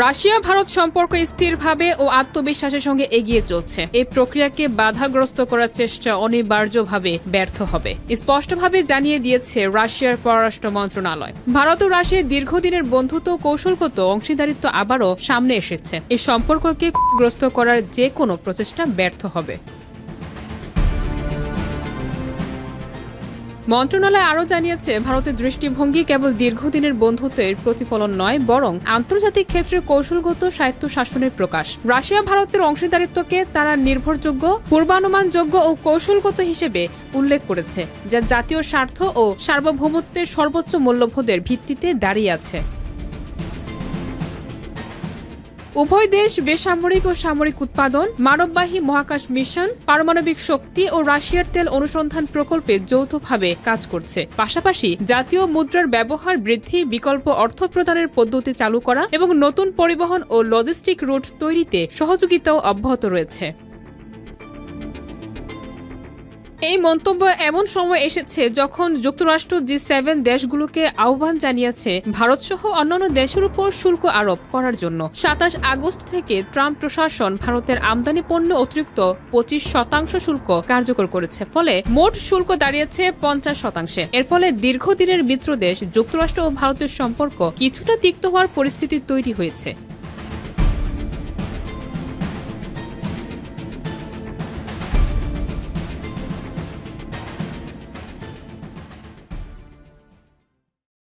Russia Bharat সম্পর্ক স্থিরভাবে ও আত্মবিশ্বাসের সঙ্গে এগিয়ে চলছে। এই প্রক্রিয়াকে বাধাগ্রস্ত করার চেষ্টা অনিবার্যভাবে ব্যর্থ হবে, স্পষ্টভাবে জানিয়ে দিয়েছে রাশিয়ার পররাষ্ট্র মন্ত্রণালয়। ভারত ও রাশিয়ার দীর্ঘদিনের বন্ধুত্ব ও কৌশলগত অংশীদারিত্ব আবারও সামনে এসেছে। এই সম্পর্ককে গ্রস্ত করার যে কোনো প্রচেষ্টা ব্যর্থ হবে। মন্ত্রণালয় আরও জানিয়েছে, ভারতের দৃষ্টিভঙ্গি কেবল দীর্ঘদিনের বন্ধুত্বের প্রতিফলন নয়, বরং আন্তর্জাতিক ক্ষেত্রে কৌশলগত স্বায়ত্তশাসনের প্রকাশ। রাশিয়া ভারতের অংশীদারিত্বকে তারা নির্ভরযোগ্য, পূর্বানুমানযোগ্য ও কৌশলগত হিসেবে উল্লেখ করেছে, যা জাতীয় স্বার্থ ও সার্বভৌমত্বের সর্বোচ্চ মূল্যবোধের ভিত্তিতে দাঁড়িয়ে আছে। উভয় দেশ বেসামরিক ও সামরিক উৎপাদন, মানববাহী মহাকাশ মিশন, পারমাণবিক শক্তি ও রাশিয়ার তেল অনুসন্ধান প্রকল্পে যৌথভাবে কাজ করছে। পাশাপাশি জাতীয় মুদ্রার ব্যবহার বৃদ্ধি, বিকল্প অর্থ প্রদানের পদ্ধতি চালু করা এবং নতুন পরিবহন ও লজিস্টিক রুট তৈরিতে সহযোগিতাও অব্যাহত রয়েছে। এই মন্তব্য এমন সময় এসেছে যখন যুক্তরাষ্ট্র G7 দেশগুলোকে আহ্বান জানিয়েছে ভারতসহ অন্যান্য দেশের উপর শুল্ক আরোপ করার জন্য। ২৭ আগস্ট থেকে ট্রাম্প প্রশাসন ভারতের আমদানি পণ্য অতিরিক্ত ২৫% শুল্ক কার্যকর করেছে, ফলে মোট শুল্ক দাঁড়িয়েছে ৫০%। এর ফলে দীর্ঘদিনের মিত্রদেশ যুক্তরাষ্ট্র ও ভারতের সম্পর্ক কিছুটা তিক্ত হওয়ার পরিস্থিতি তৈরি হয়েছে।